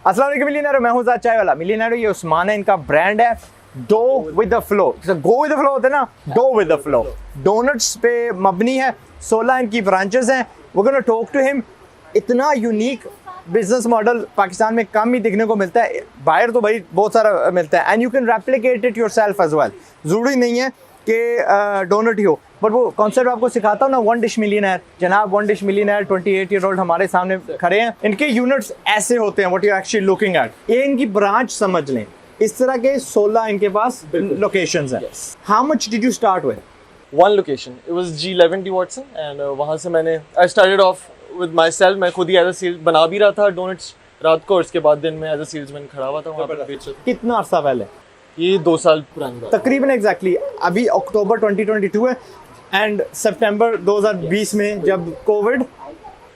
अस्सलाम वालेकुम मिलियनेयर, मैं हूं ज़ाद चाय वाला। मिलियनेयर ये उस्मान है, इनका ब्रांड है dough with the flow. Go with the flow होता है ना, dough with the flow. Donuts पे मबनी है, 16 इनकी ब्रांचेस हैं। We gonna talk to him. इतना यूनिक बिजनेस मॉडल पाकिस्तान में कम ही देखने को मिलता है, बाहर तो भाई बहुत सारा मिलता है। And you can replicate it yourself as well. ज़रूरी नहीं है कि डोनट ही हो, बट वो कॉन्सेप्ट आपको सिखाता हूँ ना, वन डिश मिलियनेयर। जनाब one dish millionaire 28 year old हमारे सामने खड़े हैं। इनके यूनिट्स ऐसे होते हैं, what you actually looking at. ये इनकी ब्रांच समझ लें। इस तरह के 16 इनके पास लोकेशंस हैं। How much did you start with? One location. It was G11 T Watson and वहाँ से मैंने I started off with myself. मैं खुद ही एज अ सेल्स बना भी रहा था डोनट्स रात को, और उसके बाद दिन में एज अ सेल्समैन खड़ा हुआ था वहाँ पर बेच रहा था। कितना अर्सा पहले? ये 2 साल पुरानी बात। तकरीबन एग्जैक्टली अभी अक्टूबर 2022 है एंड सितंबर 2020 में जब कोविड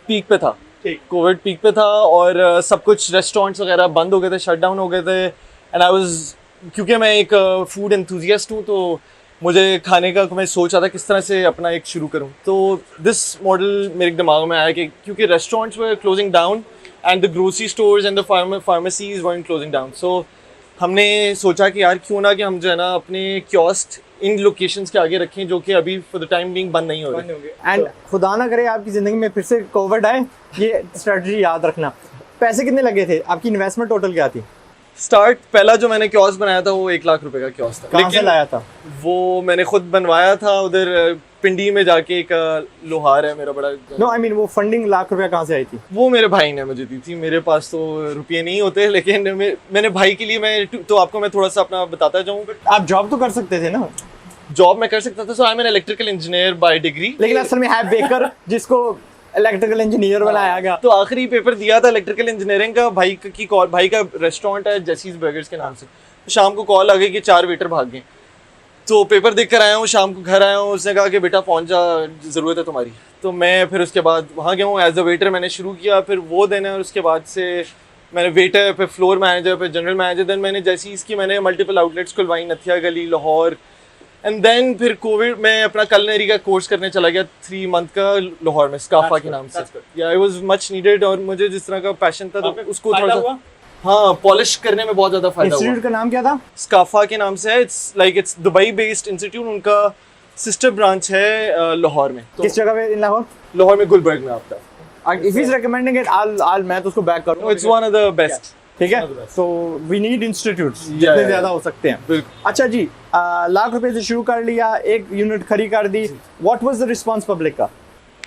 पीक पे था। कोविड पीक पे था और सब कुछ रेस्टोरेंट्स वगैरह बंद हो गए थे, शट डाउन हो गए थे। एंड आई वाज, क्योंकि मैं एक फूड एंथुजियास्ट हूँ, तो मुझे खाने का मैं सोच रहा था किस तरह से अपना एक शुरू करूँ। तो दिस मॉडल मेरे दिमाग में आया कि क्योंकि restaurants were closing down and the grocery stores and the pharmacies were closing down, so हमने सोचा कि यार क्यों ना कि हम जो है ना अपने कियोस्क इन लोकेशंस के आगे रखें जो कि अभी फॉर द टाइम बीइंग बंद नहीं हो रहे। एंड खुदा ना करे आपकी ज़िंदगी में फिर से कोविड आए, ये स्ट्रेटजी याद रखना। पैसे कितने लगे थे? आपकी इन्वेस्टमेंट टोटल क्या थी? स्टार्ट पहला जो मैंने कियोस्क बनाया था वो 1 लाख रुपए का कियोस्क था। कहाँ से लाया था? वो मैंने खुद बनवाया था उधर पिंडी में जाके। एक लोहार है मेरा बड़ा। नो आई मीन वो फंडिंग लाख रुपया कहाँ से आई थी? वो मेरे भाई ने मुझे दी थी। मेरे पास तो रुपये नहीं होते, लेकिन मैंने भाई के लिए तो आपको मैं थोड़ा सा अपना बताता जाऊँ। आप जॉब तो कर सकते थे ना? जॉब मैं कर सकता था। So I am an electrical engineer by degree, लेकिन असल में है बेकर जिसको इलेक्ट्रिकल इंजीनियर बनाया गया। तो आखिरी पेपर दिया था इलेक्ट्रिकल इंजीनियरिंग का। भाई का रेस्टोरेंट है जेसीज बर्गर्स के नाम से। तो शाम को कॉल आ गई कि 4 वेटर भाग गए। तो पेपर देख कर आया हूँ, शाम को घर आया हूँ, उसने कहा कि बेटा पहुँच जा, ज़रूरत है तुम्हारी। तो मैं फिर उसके बाद वहाँ गया हूँ एज अ वेटर। मैंने शुरू किया, फिर वो देना, और उसके बाद से मैंने वेटर, फिर फ्लोर मैनेजर, फिर जनरल मैनेजर। देन मैंने जैसी इसकी मैंने मल्टीपल आउटलेट्स खुलवाई, नथिया गली, लाहौर। एंड देन फिर कोविड में अपना कलनरी का कोर्स करने चला गया 3 मंथ का लाहौर में, स्काफा के नाम से। या इट वाज मच नीडेड, और मुझे जिस तरह का पैशन था तो उसको थोड़ा सा हाँ पॉलिश करने में बहुत ज़्यादा फायदा हुआ। इंस्टीट्यूट का नाम क्या था? स्काफा के नाम से है। It's Dubai based institute. उनका सिस्टर ब्रांच है लाहौर में। किस जगह पे इन लाहौर? लाहौर में गुलबर्ग में आपका। If he's recommending it, I'll मैं तो उसको बैक करूँगा। It's one of the best. ठीक है, तो वी नीड इंस्टीट्यूट्स जितने ज्यादा हो सकते हैं। अच्छा जी, लाख रुपए से शुरू कर लिया, एक यूनिट खड़ी कर दी। What was the response public का?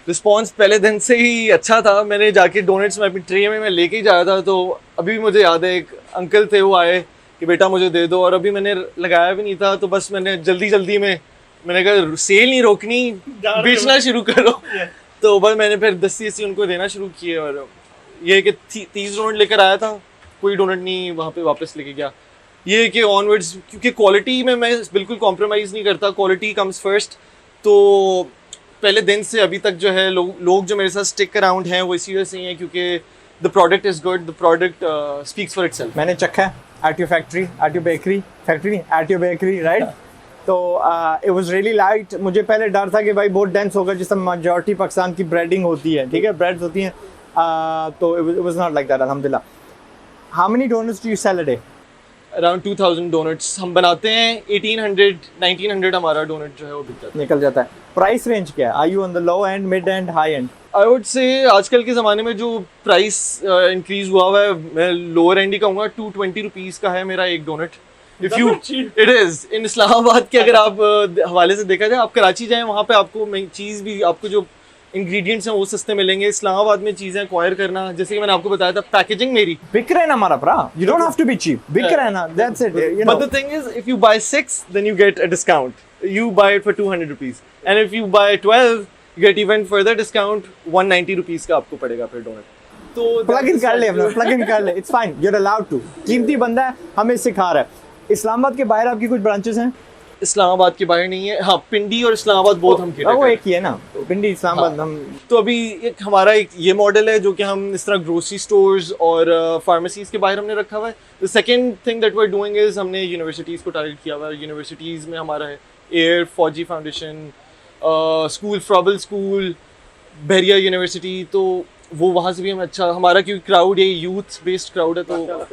रिस्पांस पहले दिन से ही अच्छा था। मैंने जाके डोनेट्स में अपनी ट्रे में मैं लेके ही जाया था। तो अभी भी मुझे याद है, एक अंकल थे, वो आए कि बेटा मुझे दे दो, और अभी मैंने लगाया भी नहीं था। तो बस मैंने जल्दी में मैंने कहा सेल नहीं रोकनी, बेचना शुरू करो। तो बस मैंने फिर 10 उनको देना शुरू किए, और ये कि 30 डोनेट लेकर आया था, कोई डोनेट नहीं वहाँ पे वापस लेके गया। ये कि ऑनवर्ड्स, क्योंकि क्वालिटी में मैं बिल्कुल कॉम्प्रोमाइज़ नहीं करता, क्वालिटी कम्स फर्स्ट। तो पहले दिन से अभी तक जो है लोग जो मेरे साथ स्टिक अराउंड हैं वो इसी वजह से ही हैं, क्योंकि the product is good, the product speaks for itself. मैंने चखा है at your factory, at your bakery, factory नहीं, एट योर बेकरी, राइट? तो इट वाज रियली लाइट। मुझे पहले डर था कि भाई बहुत डेंस होगा, जिस तरह मेजॉरिटी पाकिस्तान की ब्रेडिंग होती है, ठीक है, ब्रेड्स होती हैं। तो it was not like that, अल्हम्दुलिल्लाह। How many donuts do you sell a day? Around 2000 donuts हम बनाते हैं। 1800-1900 हमारा डोनट जो है वो बिकता है, निकल जाता है। प्राइस रेंज क्या है? Are you on the low end, mid end, high end? I would say आजकल के ज़माने में जो प्राइस इंक्रीज हुआ है, मैं लोअर एंड ही कहूँगा। 220 रुपीज़ का है मेरा एक donut. If you it is in Islamabad के, अगर आप हवाले से देखा जाए, आप कराची जाएँ, वहाँ पे आपको चीज़ भी, आपको जो इंग्रेडिएंट्स हैं वो सस्ते मिलेंगे। इस्लामाबाद में चीज़ें एक्वायर करना, जैसे कि मैंने आपको बताया था, पैकेजिंग मेरी बिक रहा है ना हमारा भरा। You don't have to be cheap, बिक रहा है ना, that's it, you know. But the thing is, if you buy 6 then you get a discount. You buy it for 200 rupees, and if you buy 12 you get even further discount, 190 rupees का आपको पड़ेगा फिर donut. तो plug in कर ले अपना, plug in कर ले, it's fine, you are allowed to. कीमती बंदा है, हमें सिखा रहा है। इस्लामाबाद के बाहर आपकी कुछ ब्रांचेस हैं? इस्लामाबाद के बाहर नहीं है। हाँ, पिंडी और इस्लामाबाद बहुत हम वो एक ही है ना, पिंडी इस्लामाबाद। हम तो अभी हमारा एक ये मॉडल है जो कि हम इस तरह ग्रोसरी स्टोर्स और फार्मेसीज के बाहर हमने रखा हुआ है। The second thing that we are doing is, हमने यूनिवर्सिटीज़ को टारगेट किया हुआ है। यूनिवर्सिटीज़ में हमारा है air, Fauji foundation, school, Froebel school, Bahria university. तो वो वहाँ से भी हमें अच्छा, हमारा क्योंकि क्राउड ये यूथ बेस्ड क्राउड है तो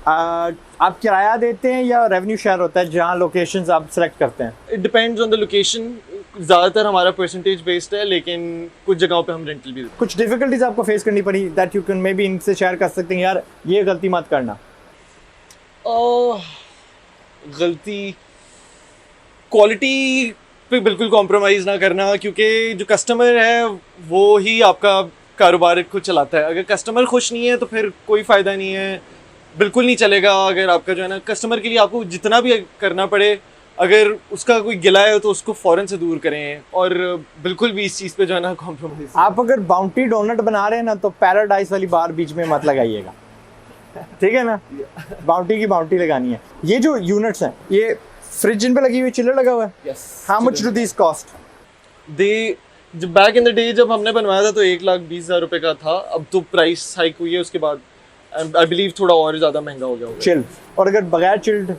आप किराया देते हैं या रेवेन्यू शेयर होता है जहाँ लोकेशंस आप सेलेक्ट करते हैं? It depends on the location. ज़्यादातर हमारा परसेंटेज बेस्ड है, लेकिन कुछ जगहों पे हम रेंटल भी देते कुछ डिफिकल्टीज आपको फेस करनी पड़ी that you can may be इनसे शेयर कर सकते हैं, यार ये गलती मत करना? गलती, क्वालिटी पे बिल्कुल कॉम्प्रोमाइज़ ना करना, क्योंकि जो कस्टमर है वो ही आपका कारोबार को चलाता है। अगर कस्टमर खुश नहीं है तो फिर कोई फ़ायदा नहीं है, बिल्कुल नहीं चलेगा। अगर आपका जो है ना कस्टमर के लिए आपको जितना भी करना पड़े, अगर उसका कोई गिला है तो उसको फ़ौरन से दूर करें, और बिल्कुल भी इस चीज़ पे जो है ना कॉम्प्रोमाइज़। आप अगर बाउंटी डोनट बना रहे हैं ना तो पैराडाइज वाली बार बीच में मत लगाइएगा, ठीक है ना? बाउंटी की बाउंटी लगानी है। ये जो यूनिट्स हैं, ये फ्रिज इन पे लगी हुई, चिल्लर लगा हुआ है। Yes, how much do this cost? जब बैक इन द डे जब हमने बनवाया था तो 1,20,000 रुपए का था। अब तो प्राइस हाइक हुई है, उसके बाद आई बिलीव थोड़ा और ज़्यादा महंगा हो गया होगा। चिल, और अगर बगैर चिल्ड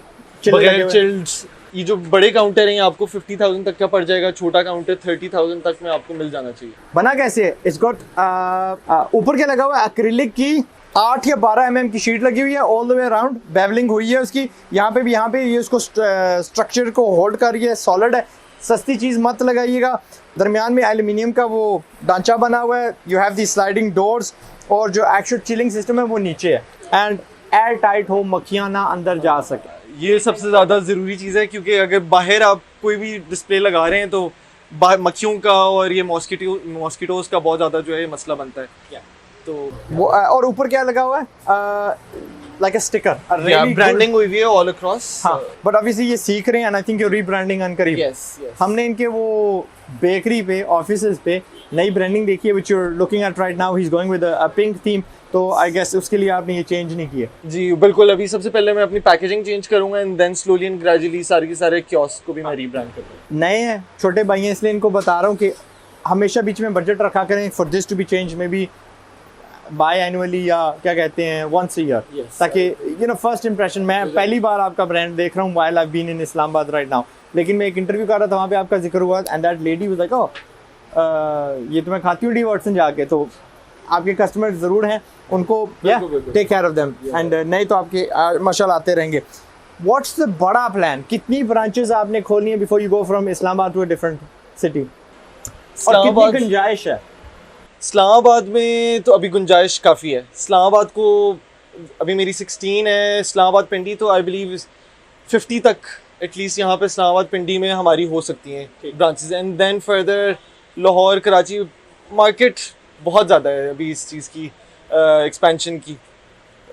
बगैर चिल्ड, ये जो बड़े काउंटर हैं आपको 50,000 तक का पड़ जाएगा, छोटा काउंटर 30,000 तक में आपको मिल जाना चाहिए। बना कैसे है? इट्स गॉट ऊपर क्या लगा हुआ है? एक्रिलिक की 8 या 12 mm की शीट लगी हुई है, all the way around bevelling हुई है उसकी। यहाँ पे ये उसको स्ट्रक्चर को होल्ड कर रही है, सॉलिड है। सस्ती चीज़ मत लगाइएगा। दरमियान में एल्यूमिनियम का वो ढांचा बना हुआ है, you have the sliding doors, और जो एक्चुअल चिलिंग सिस्टम है वो नीचे है, एंड एयर टाइट हो, मक्खियाँ ना अंदर जा सके। ये सबसे ज़्यादा ज़रूरी चीज़ है, क्योंकि अगर बाहर आप कोई भी डिस्प्ले लगा रहे हैं तो मक्खियों का और ये मॉस्किटोज का बहुत ज़्यादा जो है मसला बनता है। तो वो और ऊपर क्या लगा हुआ है? लाइक अ स्टिकर, ब्रांडिंग हुई है ऑल अक्रॉस। हाँ, बट ऑब्वियसली ये सीख रहे हैं, and I think your rebranding अनकरीब। हमने इनके वो बेकरी पे, ऑफिसेज पे नई ब्रांडिंग देखी है, which you are looking at right now. He is going with a pink theme, तो आई गेस उसके लिए आपने ये चेंज नहीं किए। जी बिल्कुल, अभी सबसे पहले मैं अपनी पैकेजिंग चेंज करूंगा, and then slowly and gradually सारे के सारे कियोस्क को भी मैं रीब्रांड करूंगा। नए हैं, छोटे भाई हैं, इसलिए इनको बता रहा हूँ कि हमेशा बीच में बजट रखा करें for this to be change, maybe biannually या क्या कहते हैं वंस अ ईयर, ताकि यू नो फर्स्ट इंप्रेशन। मैं पहली बार आपका ब्रांड देख रहा हूँ while I been in Islamabad right now, लेकिन मैं एक इंटरव्यू कर रहा था, वहाँ पे आपका जिक्र हुआ, and that lady was like, oh ये तो मैं खाती हूँ डी वाटसन जाके। तो आपके कस्टमर ज़रूर हैं, उनको take care of them, and नए तो आपके माशाल्लाह आते रहेंगे। व्हाट्स द बड़ा प्लान? कितनी ब्रांचेस आपने खोलनी है before you go from Islamabad to a different city, और कितनी गुंजाइश है? इस्लामाबाद में तो अभी गुंजाइश काफ़ी है। इस्लामाबाद को अभी मेरी 16 है, इस्लामाबाद पिंडी तो आई बिलीव 50 तक एटलीस्ट यहाँ पे इस्लामाबाद पिंडी में हमारी हो सकती हैं branches, and then further Lahore, Karachi. Market बहुत ज़्यादा है अभी इस चीज़ की एक्सपेंशन की।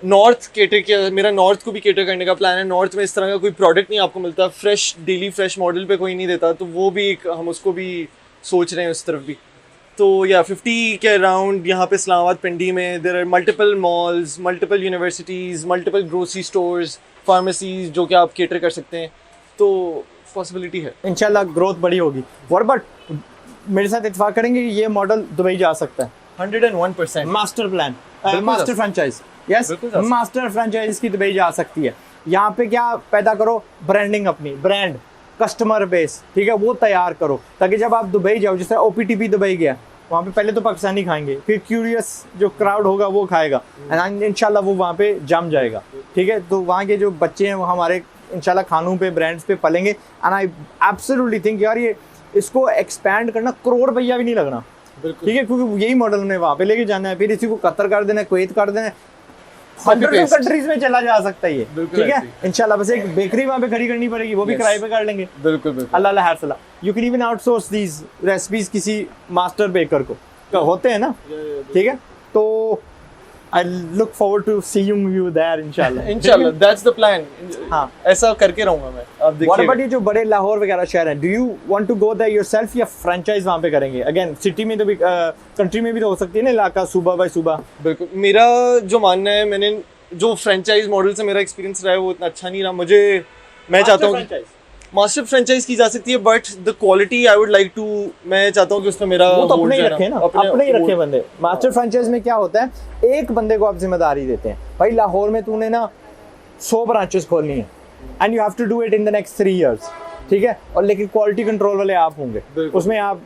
नॉर्थ केटर किया, मेरा नॉर्थ को भी केटर करने का प्लान है। नॉर्थ में इस तरह का कोई प्रोडक्ट नहीं आपको मिलता, फ्रेश डेली फ्रेश मॉडल पे कोई नहीं देता, तो वो भी एक हम उसको भी सोच रहे हैं उस तरफ भी। तो या 50 के अराउंड यहाँ पे इस्लामाबाद पिंडी में there are multiple malls, multiple universities, multiple grocery stores, pharmacies जो कि आप केटर कर सकते हैं, तो पॉसिबिलिटी है। इंशाल्लाह ग्रोथ बड़ी होगी। व्हाट बट मेरे साथ इत्तेफाक करेंगे कि ये मॉडल दुबई जा सकता है? 101% master plan, master franchise, yes, master franchise की दुबई जा सकती है। यहाँ पे क्या पैदा करो? ब्रांडिंग, अपनी ब्रांड, कस्टमर बेस, ठीक है, वो तैयार करो, ताकि जब आप दुबई जाओ, जैसे OPTP दुबई गया, वहाँ पे पहले तो पाकिस्तानी खाएंगे, फिर क्यूरियस जो क्राउड होगा वो खाएगा, एंड इंशाल्लाह वो वहाँ पे जम जाएगा, ठीक है। तो वहाँ के जो बच्चे हैं वो हमारे इंशाल्लाह खानों पे, ब्रांड्स पे पलेंगे, एंड आई एब्सोल्युटली थिंक यार ये इसको एक्सपैंड करना करोड़ रुपया भी नहीं लगना, ठीक है, क्योंकि यही मॉडल हमने वहाँ पे लेके जाना है, फिर इसी को कतर कर देना है, कुवैत कर देना है, हंड्रेड्स ऑफ कंट्रीज में चला जा सकता है ये, ठीक है। इंशाल्लाह बस एक बेकरी वहाँ पे खड़ी करनी पड़ेगी, वो भी किराए पे कर लेंगे। बिल्कुल अल्लाह हर सलाह। You can even outsource these recipes किसी मास्टर बेकर को, होते हैं ना, ठीक है। तो I look forward to seeing you there इंशाल्लाह दैट्स द प्लान। हाँ, ऐसा करके रहूंगा मैं। आप देखिए व्हाट अबाउट ये जो बड़े लाहौर वगैरह शहर हैं, do you want to go there yourself या फ्रेंचाइज वहाँ पे करेंगे? अगेन सिटी में तो भी, कंट्री में भी तो हो सकती है ना, इलाका सूबा बाय सूबा। बिल्कुल, मेरा जो मानना है, मैंने जो फ्रेंचाइज मॉडल से मेरा एक्सपीरियंस रहा है वो इतना अच्छा नहीं रहा। मैं चाहता हूँ मास्टर फ्रेंचाइज की जा सकती है, but the quality I would like to, मैं चाहता हूँ कि उसमें मेरा वो तो अपने ही रखे ना, अपने ही रखे बंदे। मास्टर फ्रेंचाइज में क्या होता है, एक बंदे को आप जिम्मेदारी देते हैं, भाई लाहौर में तूने ना 100 ब्रांचेस खोलनी है, and you have to do it in the next 3 years, ठीक है, और लेकिन क्वालिटी कंट्रोल वाले आप होंगे, उसमें आप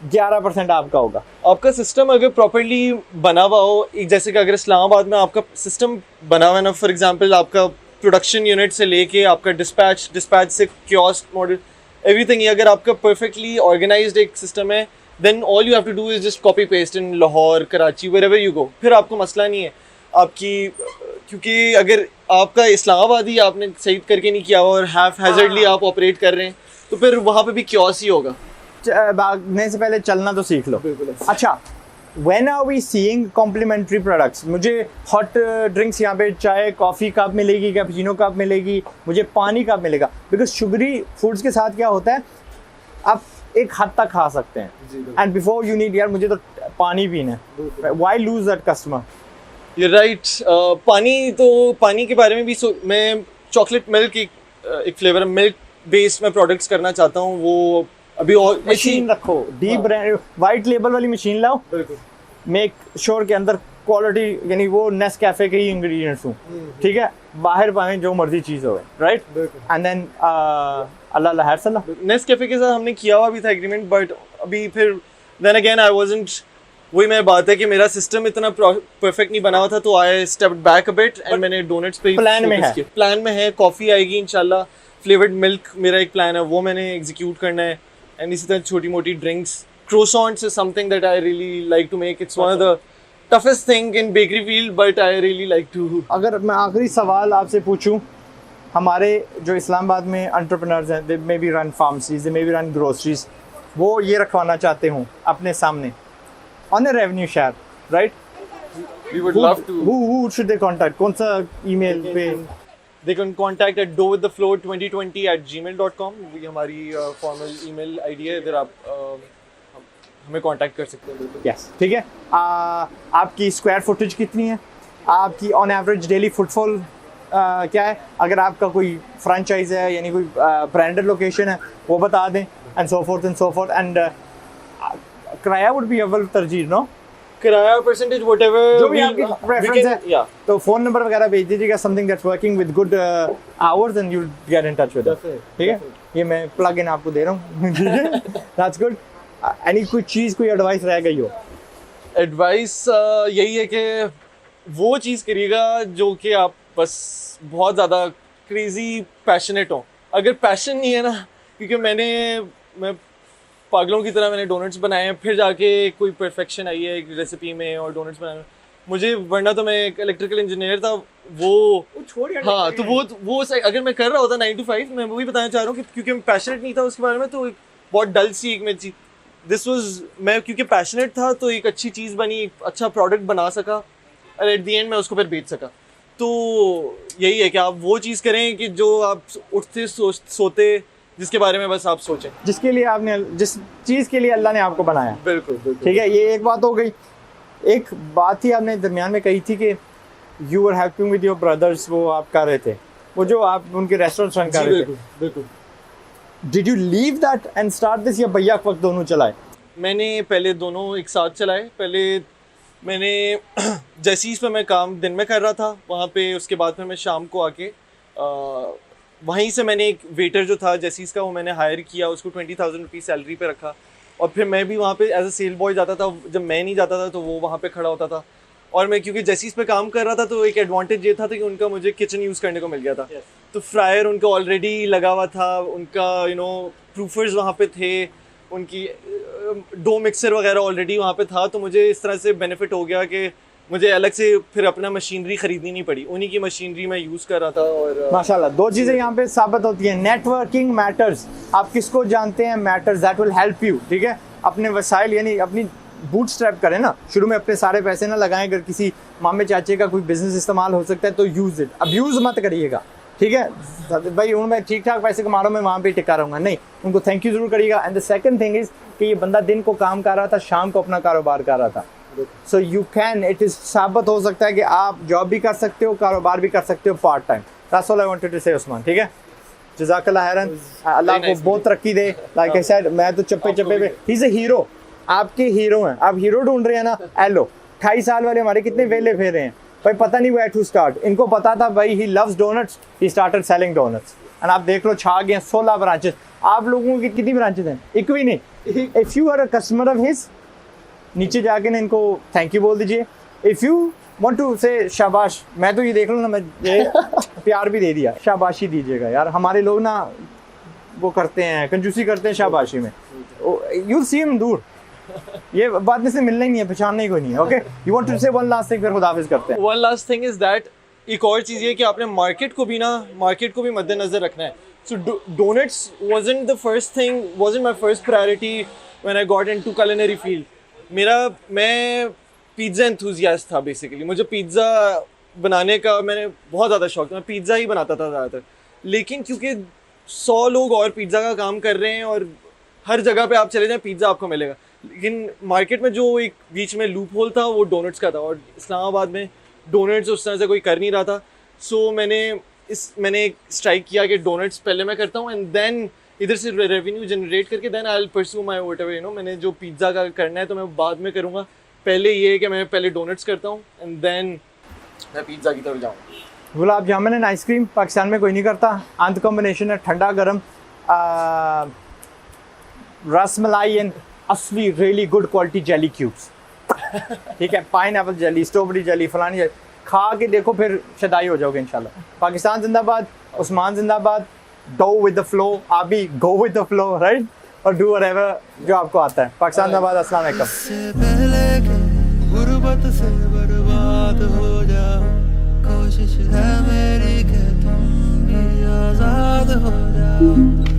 11% आपका होगा। आपका सिस्टम अगर प्रॉपर्ली बना हुआ हो, एक जैसे कि अगर इस्लामाबाद में आपका सिस्टम बना हुआ है ना, फॉर एग्जांपल आपका प्रोडक्शन यूनिट से लेके आपका डिस्पैच से कियोस्क मॉडल एवरीथिंग, ये अगर आपका परफेक्टली ऑर्गेनाइज्ड एक सिस्टम है, then all you have to do is just copy paste in Lahore, Karachi, wherever you go, फिर आपको मसला नहीं है आपकी, क्योंकि अगर आपका इस्लामाबाद ही आपने सही करके नहीं किया हुआ और हैफ हैजर्डली आप ऑपरेट कर रहे हैं, तो फिर वहाँ पे भी क्योस ही होगा। भागने से पहले चलना तो सीख लो। अच्छा, when are we seeing complimentary products? मुझे हॉट ड्रिंक्स यहाँ पे चाय कॉफ़ी कप मिलेगी, कैपुचिनो कप मिलेगी, मुझे पानी कप मिलेगा, बिकॉज शुगरी फूड्स के साथ क्या होता है, आप एक हद तक खा सकते हैं एंड बिफोर यू नीड, यार मुझे तो पानी पीना है, why lose that customer? You're right. पानी के बारे में भी मैं चॉकलेट मिल्क एक फ्लेवर मिल्क बेस्ड में प्रोडक्ट्स करना चाहता हूँ, वो अभी और मशीन रखो, डीप ब्रांड वाइट लेबल वाली मशीन लाओ, मेक श्योर के अंदर क्वालिटी, यानी वो नेस्कैफे के ही इंग्रेडिएंट्स हूँ, ठीक है, बाहर पाएं जो मर्जी चीज़ हो, राइट, एंड देन अल्लाह हर सल्ला। नेस्कैफे के साथ हमने किया हुआ भी था एग्रीमेंट, बट अभी फिर देन अगेन आई वाजंट, वही मेरी बात है कि मेरा सिस्टम इतना परफेक्ट नहीं बना हुआ था, तो I stepped back a bit and मैंने डोनट्स पे प्लान में है, कॉफ़ी आएगी इंशाल्लाह, फ्लेवर्ड मिल्क मेरा एक प्लान है, वो मैंने एग्जीक्यूट करना है, एंड इसी तरह छोटी मोटी drinks, croissants is something that I really like to make. It's one of the toughest thing in bakery field, but I really like to. अगर मैं आखिरी सवाल आपसे पूछूं, हमारे जो इस्लामाबाद में एंटरप्रेन्योर्स हैं, they maybe run pharmacies, they maybe run groceries, वो ये रखवाना चाहते हूँ अपने सामने on a revenue share, right? We would love to. Who should they contact? कौन सा email पे? They can contact at dowiththeflow2020@gmail.com. ये हमारी formal email ID है, इधर आप हमें कांटेक्ट कर सकते हैं। यस, ठीक है। आपकी स्क्वायर फुटेज कितनी है, आपकी ऑन एवरेज डेली फुटफॉल क्या है, अगर आपका कोई फ्रेंचाइज है यानी कोई ब्रांडेड लोकेशन है वो बता दें, एंड सो फोर्थ एंड किराया वुड बी अव्वल तरजीह, नो किराया परसेंटेज व्हाटएवर जो भी आपकी प्रेफरेंस है, तो फोन नंबर वगैरह भेज दीजिएगा, something that's working with good hours and you will get in touch with us, ठीक है। ये मैं प्लग इन आपको दे रहा हूँ, दैट्स गुड। एनी कोई चीज़, कोई एडवाइस रह गई हो? एडवाइस यही है कि वो चीज़ करिएगा जो कि आप बस बहुत ज़्यादा क्रेजी पैशनेट हो। अगर पैशन नहीं है ना, क्योंकि मैं पागलों की तरह मैंने डोनट्स बनाए हैं, फिर जाके कोई परफेक्शन आई है एक रेसिपी में और डोनट्स बनाने में, मुझे, वरना तो मैं एक इलेक्ट्रिकल इंजीनियर था, वो हाँ, तो वो अगर मैं कर रहा होता 9 to 5, मैं वही बताना चाह रहा हूँ कि क्योंकि मैं पैशनेट नहीं था उसके बारे में, तो एक बहुत डल सी एक में चीज़, दिस वाज, मैं क्योंकि पैशनेट था तो एक अच्छी चीज़ बनी, एक अच्छा प्रोडक्ट बना सका और एट द एंड मैं उसको फिर बेच सका। तो यही है कि आप वो चीज़ करें कि जो आप उठते सोते जिसके बारे में बस आप सोचें, जिसके लिए आपने, जिस चीज़ के लिए अल्लाह ने आपको बनाया। बिल्कुल ठीक है, ये एक बात हो गई। एक बात ही आपने दरमियान में कही थी कि you are helping with your brothers, वो आप कर रहे थे, वो जो आप उनके रेस्टोरेंट रन कर रहे थे, बिल्कुल। Did you leave that and start this, या भैया वक्त दोनों चलाए? मैंने पहले दोनों एक साथ चलाए। पहले मैंने जैसीस पे मैं काम दिन में कर रहा था वहाँ पे, उसके बाद फिर मैं शाम को आके वहीं से मैंने एक वेटर जो था जैसीस का, वो मैंने हायर किया, उसको 20,000 रुपीज़ सैलरी पे रखा, और फिर मैं भी वहाँ पे एज अ सेल बॉय जाता था। जब मैं नहीं जाता था तो वो वहाँ पे खड़ा होता था, और मैं क्योंकि जैसीस पे काम कर रहा था तो एक एडवांटेज ये था कि उनका मुझे किचन यूज़ करने को मिल गया था। तो फ्रायर उनका ऑलरेडी लगा हुआ था, उनका प्रूफर्स वहाँ पे थे, उनकी डो मिक्सर वगैरह ऑलरेडी वहाँ पे था, तो मुझे इस तरह से बेनिफिट हो गया कि मुझे अलग से फिर अपना मशीनरी ख़रीदनी नहीं पड़ी, उन्हीं की मशीनरी मैं यूज़ कर रहा था। और माशाल्लाह, दो चीज़ें यहाँ पे साबित होती हैं, नेटवर्किंग मैटर्स, आप किसको जानते हैं matters, that will help you. ठीक है, अपने वसाइल यानी अपनी बूट स्ट्रैप करें ना, शुरू में अपने सारे पैसे ना लगाएं। अगर किसी मामे चाचे का कोई बिजनेस इस्तेमाल हो सकता है तो यूज़ इट, अब्यूज़ मत करिएगा। ठीक है भाई, उन मैं ठीक ठाक पैसे कमा रहा हूँ, मैं वहाँ पे टिका रहूँगा, नहीं, उनको थैंक यू ज़रूर करिएगा। And the second thing is कि ये बंदा दिन को काम कर रहा था, शाम को अपना कारोबार कर रहा था। So you can, it is साबित हो सकता है कि आप जॉब भी कर सकते हो, कारोबार भी कर सकते हो part time. That's all I wanted to say Usman. ठीक है, जज़ाकल्लाह खैरन, अल्लाह को बहुत तरक्की दे। लाइक आई सेड, मैं तो चप्पे चप्पे पे, ही इज़ अ हीरो, आपके हीरो हैं, आप हीरो ढूंढ रहे हैं ना। एलो 28 साल वाले हमारे कितने वेले फेरे हैं भाई, पता नहीं वेयर टू स्टार्ट। इनको पता था भाई, he loves donuts, he started selling donuts, and आप देख लो छा गए 16 ब्रांचेस। आप लोगों की कितनी ब्रांचेस हैं? एक भी नहीं, if you are a customer of his, नीचे जाके ना इनको थैंक यू बोल दीजिए. इफ यू वांट टू से शाबाश, मैं तो ये देख लूँ ना, मैं ये प्यार भी दे दिया, शाबाशी दीजिएगा यार. हमारे लोग ना वो करते हैं, कंजूसी करते हैं शाबाशी में. यू सी हिम दूर, ये बात में से मिलना ही नहीं है, पहचानना ही कोई नहीं है. ओके, यू वांट टू से वन लास्ट थिंग, फिर खुदाफिज करते हैं. One last thing is that, एक और चीज़ ये कि आपने मार्केट को भी मद्देनजर रखना है. सो donuts wasn't my first priority when I got into culinary field. मैं पिज़्ज़ा एंथुजियास्ट था बेसिकली. मुझे पिज़्ज़ा बनाने का मैंने बहुत ज़्यादा शौक था, मैं पिज़्ज़ा ही बनाता था ज़्यादातर. लेकिन क्योंकि 100 लोग और पिज़्ज़ा का काम कर रहे हैं और हर जगह पे आप चले जाएं पिज़्ज़ा आपको मिलेगा, लेकिन मार्केट में जो एक बीच में लूप होल था वो डोनट्स का था, और इस्लामाबाद में डोनट्स उस तरह से कोई कर नहीं रहा था. सो मैंने एक स्ट्राइक किया कि डोनट्स पहले मैं करता हूँ, एंड देन इधर से रेवेन्यू जनरेट करके then I will pursue my whatever मैंने जो पिज़्ज़ा का करना है तो मैं बाद में करूँगा. पहले ये है कि मैं पहले डोनट्स करता हूँ एंड देन मैं पिज़्ज़ा की तरफ जाऊँगा. गुलाब जामुन एंड आइसक्रीम पाकिस्तान में कोई नहीं करता. अंत कॉम्बिनेशन है ठंडा गर्म, रस मलाई एंड असली really good quality jelly cubes. ठीक है, pine Apple jelly, strawberry jelly, फलानी जेली, खा के देखो फिर शदाई हो जाओगे इंशाल्लाह. पाकिस्तान जिंदाबाद, उस्मान जिंदाबाद. डो विद द फ्लो, आप भी गो विद द फ्लो, राइट, और डू व्हाटएवर जो आपको आता है. पाकिस्तान जिंदाबाद. अस्सलाम वालेकुम. से पहले के गुर्बत से बर्बाद हो जाओ, कोशिश है मेरी कि तुम भी आजाद हो जाओ.